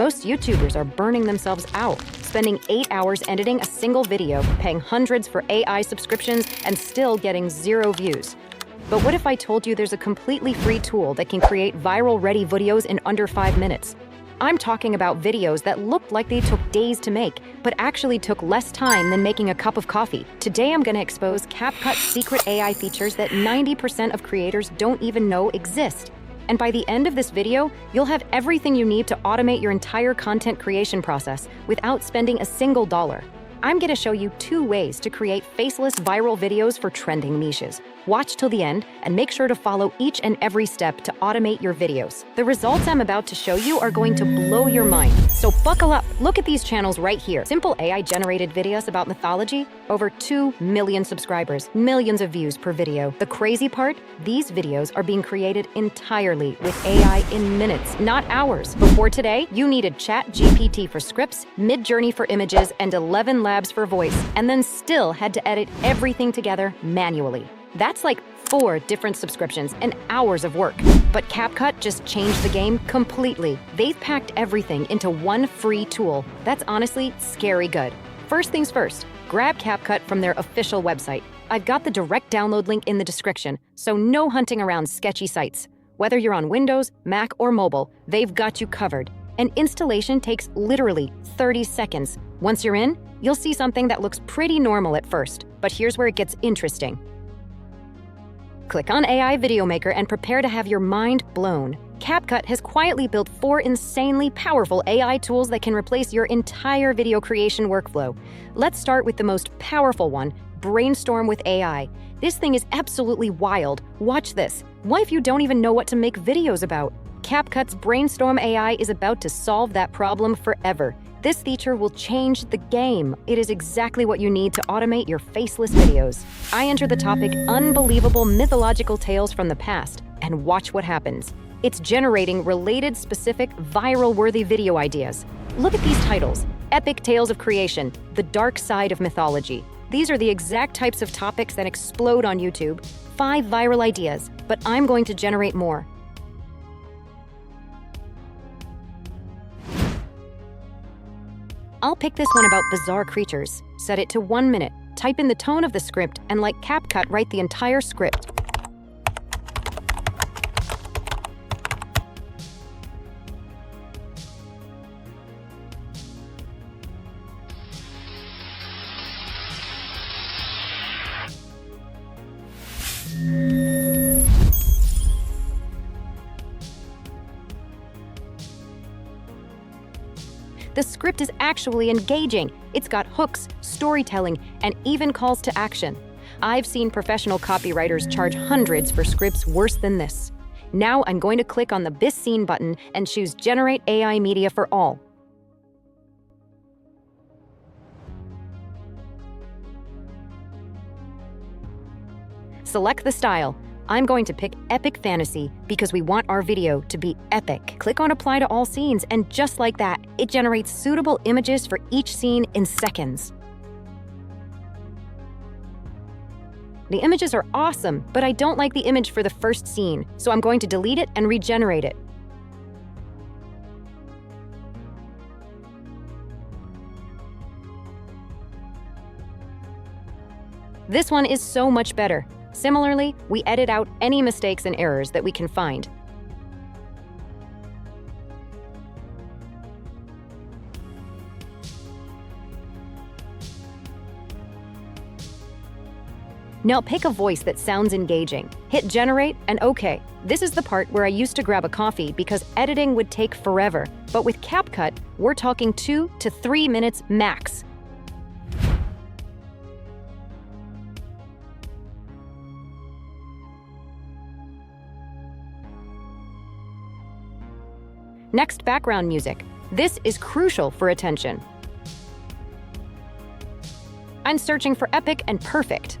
Most YouTubers are burning themselves out, spending 8 hours editing a single video, paying hundreds for AI subscriptions, and still getting 0 views. But what if I told you there's a completely free tool that can create viral-ready videos in under 5 minutes? I'm talking about videos that looked like they took days to make, but actually took less time than making a cup of coffee. Today I'm going to expose CapCut's secret AI features that 90% of creators don't even know exist. And by the end of this video, you'll have everything you need to automate your entire content creation process without spending a single dollar. I'm going to show you 2 ways to create faceless viral videos for trending niches. Watch till the end and make sure to follow each and every step to automate your videos. The results I'm about to show you are going to blow your mind. So buckle up. Look at these channels right here. Simple AI-generated videos about mythology, over 2 million subscribers, millions of views per video. The crazy part? These videos are being created entirely with AI in minutes, not hours. Before today, you needed ChatGPT for scripts, Midjourney for images, and 11 Labs for voice, and then still had to edit everything together manually. That's like 4 different subscriptions and hours of work. But CapCut just changed the game completely. They've packed everything into one free tool. That's honestly scary good. First things first, grab CapCut from their official website. I've got the direct download link in the description, so no hunting around sketchy sites. Whether you're on Windows, Mac, or mobile, they've got you covered. And installation takes literally 30 seconds. Once you're in, you'll see something that looks pretty normal at first, but here's where it gets interesting. Click on AI Video Maker and prepare to have your mind blown. CapCut has quietly built 4 insanely powerful AI tools that can replace your entire video creation workflow. Let's start with the most powerful one, Brainstorm with AI. This thing is absolutely wild. Watch this. What if you don't even know what to make videos about? CapCut's Brainstorm AI is about to solve that problem forever. This feature will change the game. It is exactly what you need to automate your faceless videos. I enter the topic unbelievable mythological tales from the past, and watch what happens. It's generating related, specific, viral-worthy video ideas. Look at these titles: Epic Tales of Creation, The Dark Side of Mythology. These are the exact types of topics that explode on YouTube. 5 viral ideas, but I'm going to generate more. I'll pick this one about bizarre creatures. Set it to 1 minute. Type in the tone of the script and, like CapCut, write the entire script. The script is actually engaging. It's got hooks, storytelling, and even calls to action. I've seen professional copywriters charge hundreds for scripts worse than this. Now I'm going to click on the This Scene button and choose Generate AI Media for All. Select the style. I'm going to pick Epic Fantasy because we want our video to be epic. Click on Apply to All Scenes, and just like that, it generates suitable images for each scene in seconds. The images are awesome, but I don't like the image for the first scene, so I'm going to delete it and regenerate it. This one is so much better. Similarly, we edit out any mistakes and errors that we can find. Now pick a voice that sounds engaging. Hit Generate and OK. This is the part where I used to grab a coffee because editing would take forever. But with CapCut, we're talking 2 to 3 minutes max. Next, background music. This is crucial for attention. I'm searching for epic and perfect.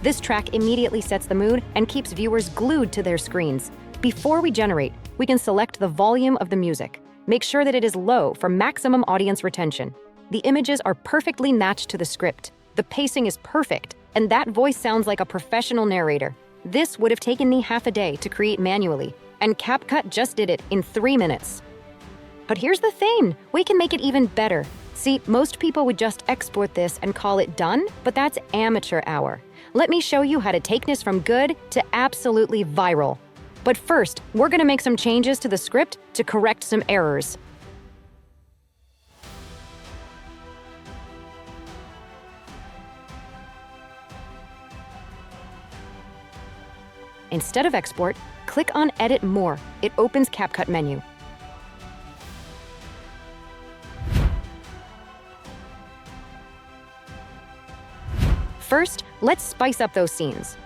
This track immediately sets the mood and keeps viewers glued to their screens. Before we generate, we can select the volume of the music. Make sure that it is low for maximum audience retention. The images are perfectly matched to the script. The pacing is perfect, and that voice sounds like a professional narrator. This would have taken me half a day to create manually, and CapCut just did it in 3 minutes. But here's the thing, we can make it even better. See, most people would just export this and call it done, but that's amateur hour. Let me show you how to take this from good to absolutely viral. But first, we're gonna make some changes to the script to correct some errors. Instead of export, click on Edit More. It opens CapCut menu. First, let's spice up those scenes.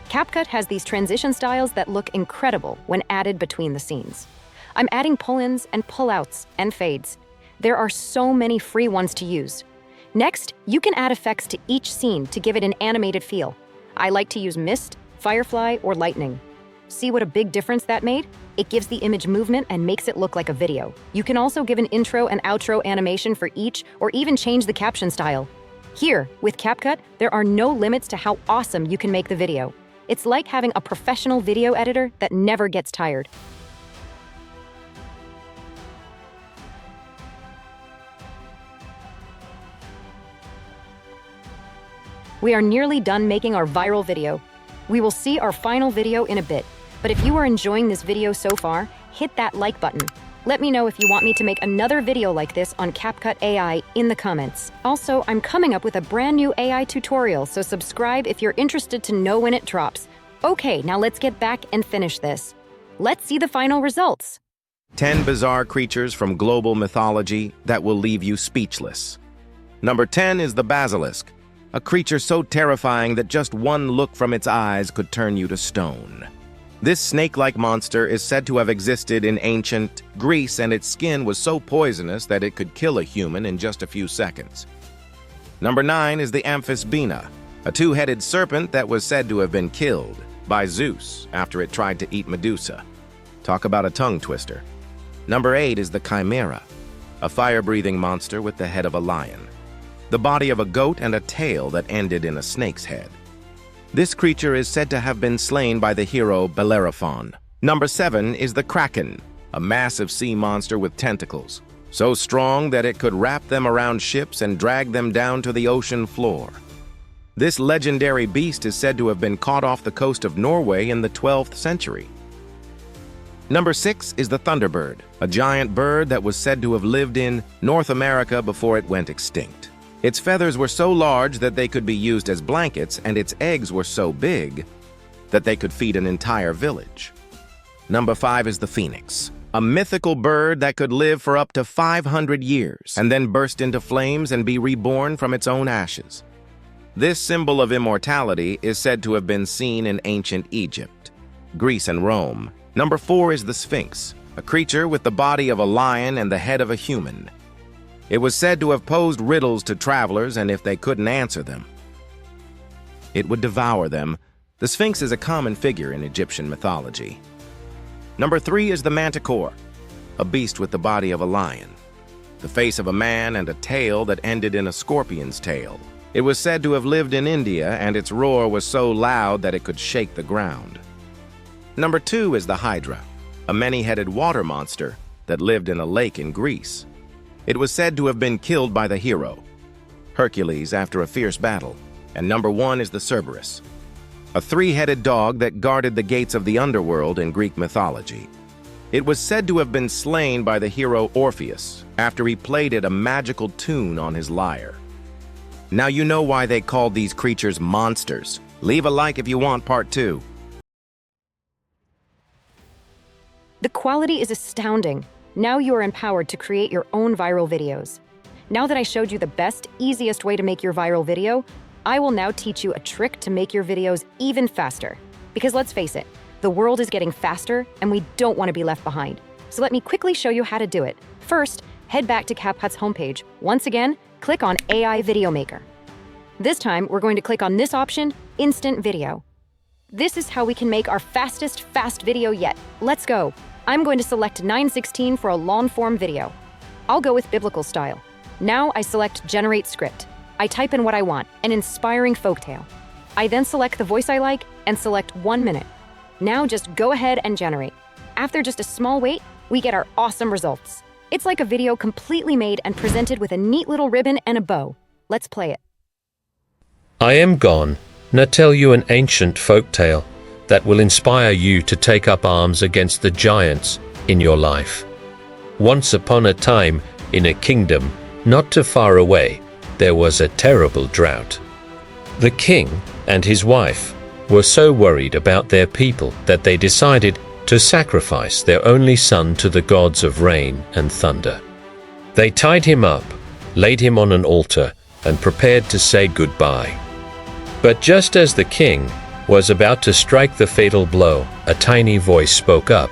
CapCut has these transition styles that look incredible when added between the scenes. I'm adding pull-ins and pull-outs and fades. There are so many free ones to use. Next, you can add effects to each scene to give it an animated feel. I like to use mist, firefly, or lightning. See what a big difference that made? It gives the image movement and makes it look like a video. You can also give an intro and outro animation for each, or even change the caption style. Here, with CapCut, there are no limits to how awesome you can make the video. It's like having a professional video editor that never gets tired. We are nearly done making our viral video. We will see our final video in a bit, but if you are enjoying this video so far, hit that like button. Let me know if you want me to make another video like this on CapCut AI in the comments. Also, I'm coming up with a brand new AI tutorial, so subscribe if you're interested to know when it drops. Okay, now let's get back and finish this. Let's see the final results. 10 bizarre creatures from global mythology that will leave you speechless. Number 10 is the basilisk, a creature so terrifying that just one look from its eyes could turn you to stone. This snake-like monster is said to have existed in ancient Greece, and its skin was so poisonous that it could kill a human in just a few seconds. Number 9 is the amphisbaena, a two-headed serpent that was said to have been killed by Zeus after it tried to eat Medusa. Talk about a tongue twister. Number 8 is the chimera, a fire-breathing monster with the head of a lion, the body of a goat, and a tail that ended in a snake's head. This creature is said to have been slain by the hero Bellerophon. Number 7 is the kraken, a massive sea monster with tentacles, so strong that it could wrap them around ships and drag them down to the ocean floor. This legendary beast is said to have been caught off the coast of Norway in the 12th century. Number 6 is the thunderbird, a giant bird that was said to have lived in North America before it went extinct. Its feathers were so large that they could be used as blankets, and its eggs were so big that they could feed an entire village. Number 5 is the phoenix, a mythical bird that could live for up to 500 years and then burst into flames and be reborn from its own ashes. This symbol of immortality is said to have been seen in ancient Egypt, Greece, and Rome. Number 4 is the sphinx, a creature with the body of a lion and the head of a human. It was said to have posed riddles to travelers, and if they couldn't answer them, it would devour them. The Sphinx is a common figure in Egyptian mythology. Number 3 is the manticore, a beast with the body of a lion, the face of a man, and a tail that ended in a scorpion's tail. It was said to have lived in India, and its roar was so loud that it could shake the ground. Number 2 is the hydra, a many-headed water monster that lived in a lake in Greece. It was said to have been killed by the hero, Hercules, after a fierce battle. And number 1 is the Cerberus, a three-headed dog that guarded the gates of the underworld in Greek mythology. It was said to have been slain by the hero Orpheus after he played it a magical tune on his lyre. Now you know why they called these creatures monsters. Leave a like if you want part 2. The quality is astounding. Now you are empowered to create your own viral videos. Now that I showed you the best, easiest way to make your viral video, I will now teach you a trick to make your videos even faster. Because let's face it, the world is getting faster and we don't want to be left behind. So let me quickly show you how to do it. First, head back to CapCut's homepage. Once again, click on AI Video Maker. This time, we're going to click on this option, Instant Video. This is how we can make our fastest fast video yet. Let's go. I'm going to select 9:16 for a long-form video. I'll go with biblical style. Now I select Generate Script. I type in what I want, an inspiring folktale. I then select the voice I like and select 1 minute. Now just go ahead and generate. After just a small wait, we get our awesome results. It's like a video completely made and presented with a neat little ribbon and a bow. Let's play it. I am gone. Now tell you an ancient folk tale that will inspire you to take up arms against the giants in your life. Once upon a time, in a kingdom not too far away, there was a terrible drought. The king and his wife were so worried about their people that they decided to sacrifice their only son to the gods of rain and thunder. They tied him up, laid him on an altar, and prepared to say goodbye. But just as the king was about to strike the fatal blow, a tiny voice spoke up.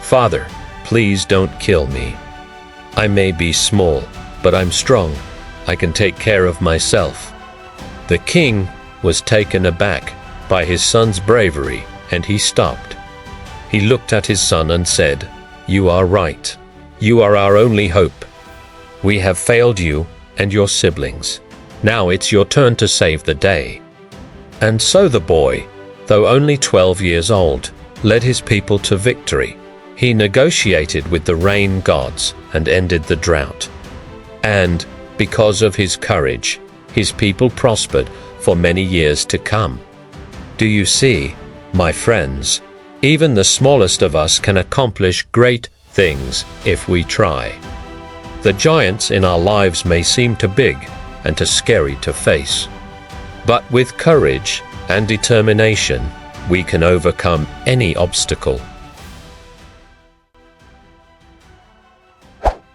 "Father, please don't kill me. I may be small, but I'm strong. I can take care of myself." The king was taken aback by his son's bravery, and he stopped. He looked at his son and said, "You are right. You are our only hope. We have failed you and your siblings. Now it's your turn to save the day." And so the boy, though only 12 years old, led his people to victory. He negotiated with the rain gods and ended the drought. And because of his courage, his people prospered for many years to come. Do you see, my friends? Even the smallest of us can accomplish great things if we try. The giants in our lives may seem too big and too scary to face. But with courage and determination, we can overcome any obstacle.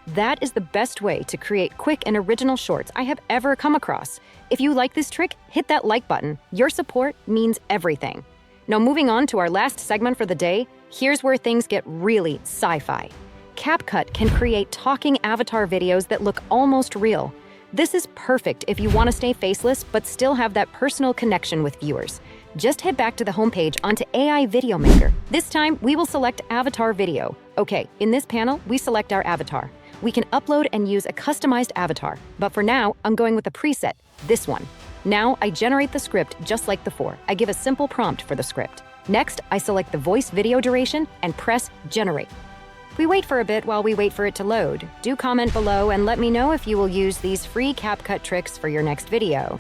That is the best way to create quick and original shorts I have ever come across. If you like this trick, hit that like button. Your support means everything. Now moving on to our last segment for the day, here's where things get really sci-fi. CapCut can create talking avatar videos that look almost real. This is perfect if you want to stay faceless but still have that personal connection with viewers. Just head back to the homepage onto AI Video Maker. This time, we will select Avatar Video. Okay, in this panel, we select our avatar. We can upload and use a customized avatar, but for now, I'm going with a preset, this one. Now, I generate the script just like before. I give a simple prompt for the script. Next, I select the voice video duration and press Generate. We wait for a bit while we wait for it to load. Do comment below and let me know if you will use these free CapCut tricks for your next video.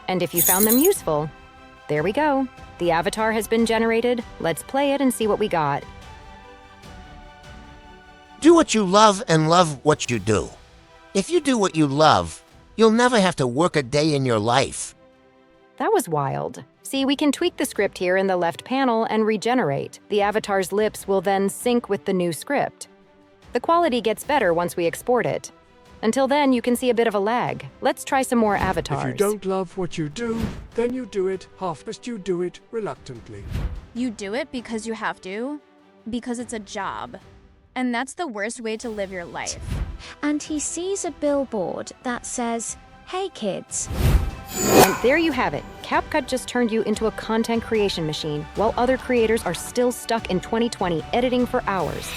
And if you found them useful, there we go. The avatar has been generated. Let's play it and see what we got. Do what you love and love what you do. If you do what you love, you'll never have to work a day in your life. That was wild. See, we can tweak the script here in the left panel and regenerate. The avatar's lips will then sync with the new script. The quality gets better once we export it. Until then, you can see a bit of a lag. Let's try some more avatars. If you don't love what you do, then you do it half-assed, you do it reluctantly. You do it because you have to, because it's a job. And that's the worst way to live your life. And he sees a billboard that says, "Hey kids." And there you have it. CapCut just turned you into a content creation machine, while other creators are still stuck in 2020 editing for hours.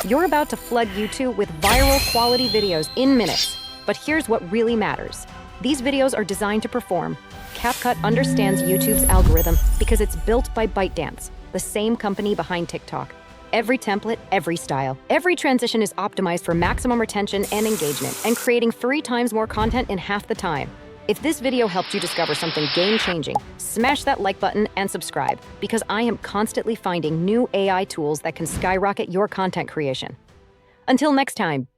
You're about to flood YouTube with viral quality videos in minutes. But here's what really matters. These videos are designed to perform. CapCut understands YouTube's algorithm because it's built by ByteDance, the same company behind TikTok. Every template, every style, every transition is optimized for maximum retention and engagement, and creating 3 times more content in half the time. If this video helped you discover something game-changing, smash that like button and subscribe, because I am constantly finding new AI tools that can skyrocket your content creation. Until next time,